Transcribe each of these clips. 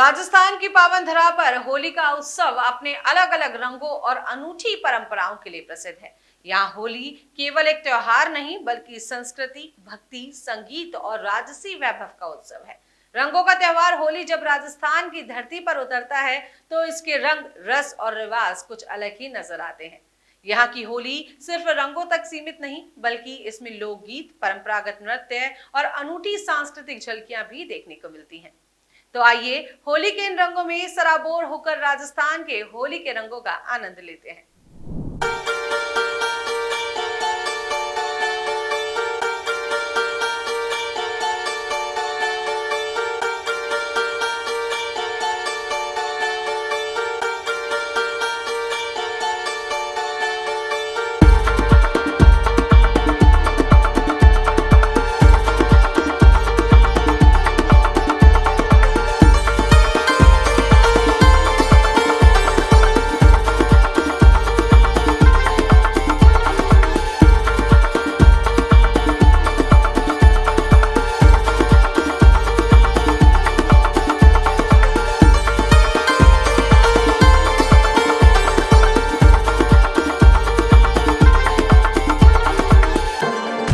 राजस्थान की पावन धरा पर होली का उत्सव अपने अलग अलग रंगों और अनूठी परंपराओं के लिए प्रसिद्ध है। यहाँ होली केवल एक त्योहार नहीं बल्कि संस्कृति, भक्ति, संगीत और राजसी वैभव का उत्सव है। रंगों का त्योहार होली जब राजस्थान की धरती पर उतरता है तो इसके रंग, रस और रिवाज कुछ अलग ही नजर आते हैं। यहाँ की होली सिर्फ रंगों तक सीमित नहीं बल्कि इसमें लोकगीत, परंपरागत नृत्य और अनूठी सांस्कृतिक झलकियां भी देखने को मिलती हैं। तो आइए होली के इन रंगों में सराबोर होकर राजस्थान के होली के रंगों का आनंद लेते हैं।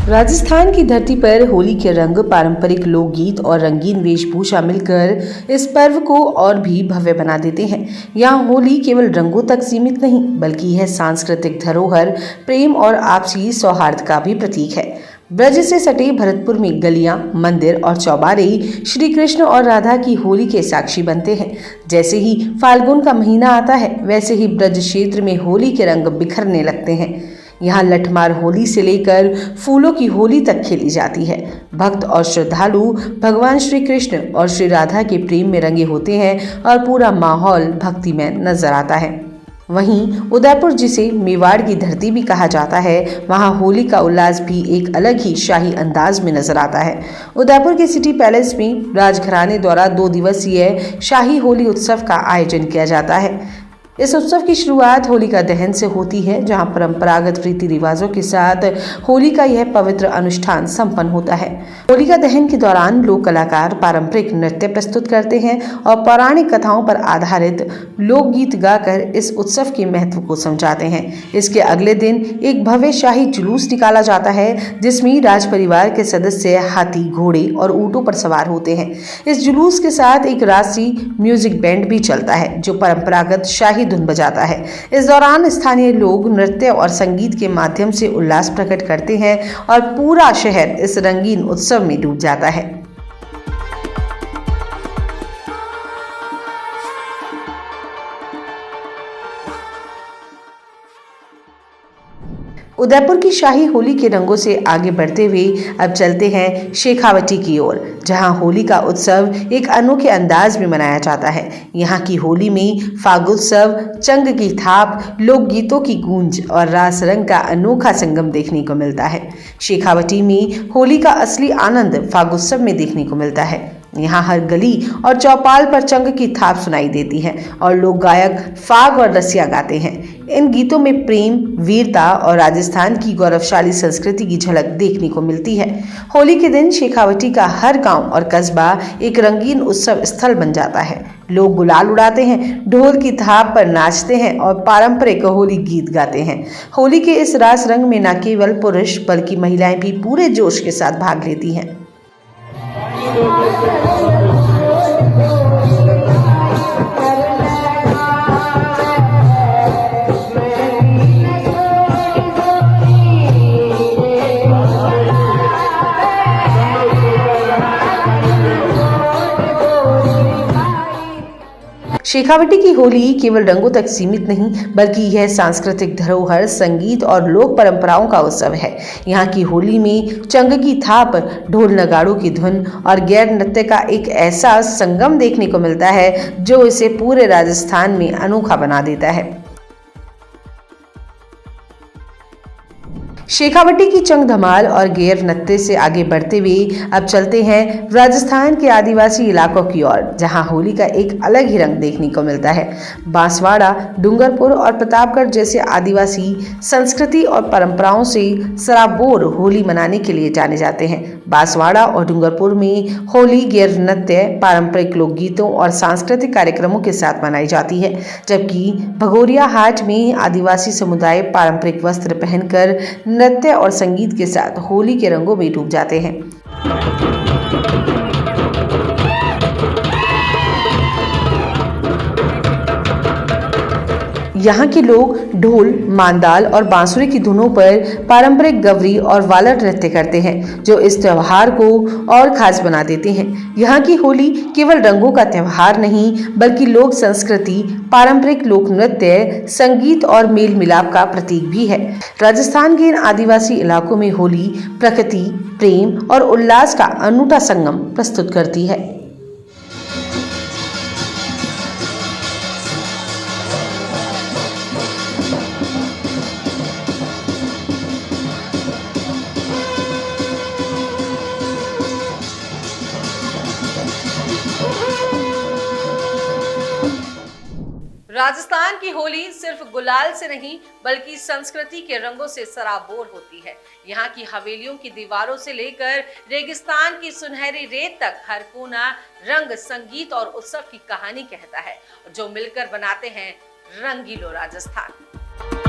राजस्थान की धरती पर होली के रंग, पारंपरिक लोकगीत और रंगीन वेशभूषा मिलकर इस पर्व को और भी भव्य बना देते हैं। यहाँ होली केवल रंगों तक सीमित नहीं बल्कि यह सांस्कृतिक धरोहर, प्रेम और आपसी सौहार्द का भी प्रतीक है। ब्रज से सटे भरतपुर में गलियां, मंदिर और चौबारे श्री कृष्ण और राधा की होली के साक्षी बनते हैं। जैसे ही फाल्गुन का महीना आता है वैसे ही ब्रज क्षेत्र में होली के रंग बिखरने लगते हैं। यहाँ लठमार होली से लेकर फूलों की होली तक खेली जाती है। भक्त और श्रद्धालु भगवान श्री कृष्ण और श्री राधा के प्रेम में रंगे होते हैं और पूरा माहौल भक्तिमय नजर आता है। वहीं उदयपुर, जिसे मेवाड़ की धरती भी कहा जाता है, वहाँ होली का उल्लास भी एक अलग ही शाही अंदाज में नजर आता है। उदयपुर के सिटी पैलेस में राजघराने द्वारा 2 दिवसीय शाही होली उत्सव का आयोजन किया जाता है। इस उत्सव की शुरुआत होलिका दहन से होती है, जहां परंपरागत रीति रिवाजों के साथ होली का यह पवित्र अनुष्ठान संपन्न होता है। होलिका दहन के दौरान लोक कलाकार पारंपरिक नृत्य प्रस्तुत करते हैं और पौराणिक कथाओं पर आधारित लोकगीत गाकर इस उत्सव के महत्व को समझाते हैं। इसके अगले दिन एक भव्य शाही जुलूस निकाला जाता है, जिसमें राज परिवार के सदस्य हाथी, घोड़े और ऊंटों पर सवार होते हैं। इस जुलूस के साथ एक राजसी म्यूजिक बैंड भी चलता है जो परंपरागत शाही धुन बजाता है। इस दौरान स्थानीय लोग नृत्य और संगीत के माध्यम से उल्लास प्रकट करते हैं और पूरा शहर इस रंगीन उत्सव में डूब जाता है। उदयपुर की शाही होली के रंगों से आगे बढ़ते हुए अब चलते हैं शेखावटी की ओर, जहां होली का उत्सव एक अनोखे अंदाज में मनाया जाता है। यहाँ की होली में फागोत्सव, चंग की थाप, लोकगीतों की गूंज और रास रंग का अनोखा संगम देखने को मिलता है। शेखावटी में होली का असली आनंद फागोत्सव में देखने को मिलता है। यहाँ हर गली और चौपाल पर चंग की थाप सुनाई देती है और लोक गायक फाग और रसिया गाते हैं। इन गीतों में प्रेम, वीरता और राजस्थान की गौरवशाली संस्कृति की झलक देखने को मिलती है। होली के दिन शेखावटी का हर गांव और कस्बा एक रंगीन उत्सव स्थल बन जाता है। लोग गुलाल उड़ाते हैं, ढोल की थाप पर नाचते हैं और पारंपरिक होली गीत गाते हैं। होली के इस रास रंग में न केवल पुरुष बल्कि महिलाएं भी पूरे जोश के साथ भाग लेती हैं। शेखावटी की होली केवल रंगों तक सीमित नहीं बल्कि यह सांस्कृतिक धरोहर, संगीत और लोक परंपराओं का उत्सव है। यहाँ की होली में चंग की थाप, ढोल नगाड़ों की धुन और गैर नृत्य का एक ऐसा संगम देखने को मिलता है जो इसे पूरे राजस्थान में अनोखा बना देता है। शेखावटी की चंग धमाल और गैर नृत्य से आगे बढ़ते हुए अब चलते हैं राजस्थान के आदिवासी इलाकों की ओर, जहां होली का एक अलग ही रंग देखने को मिलता है। बांसवाड़ा, डूंगरपुर और प्रतापगढ़ जैसे आदिवासी संस्कृति और परंपराओं से सराबोर होली मनाने के लिए जाने जाते हैं। बांसवाड़ा और डूंगरपुर में होली गैर नृत्य, पारंपरिक लोकगीतों और सांस्कृतिक कार्यक्रमों के साथ मनाई जाती है, जबकि भगोरिया हाट में आदिवासी समुदाय पारंपरिक वस्त्र पहनकर नृत्य और संगीत के साथ होली के रंगों में डूब जाते हैं। यहाँ के लोग ढोल, मांदाल और बांसुरी की धुनों पर पारंपरिक गवरी और वालर नृत्य करते हैं, जो इस त्योहार को और खास बना देते हैं। यहाँ की होली केवल रंगों का त्योहार नहीं, बल्कि लोक संस्कृति, पारंपरिक लोक नृत्य, संगीत और मेल मिलाप का प्रतीक भी है। राजस्थान के इन आदिवासी इलाकों में होली प्रकृति, प्रेम और उल्लास का अनूठा संगम प्रस्तुत करती है। राजस्थान की होली सिर्फ गुलाल से नहीं बल्कि संस्कृति के रंगों से सराबोर होती है। यहाँ की हवेलियों की दीवारों से लेकर रेगिस्तान की सुनहरी रेत तक हर कोना रंग, संगीत और उत्सव की कहानी कहता है, जो मिलकर बनाते हैं रंगीलो राजस्थान।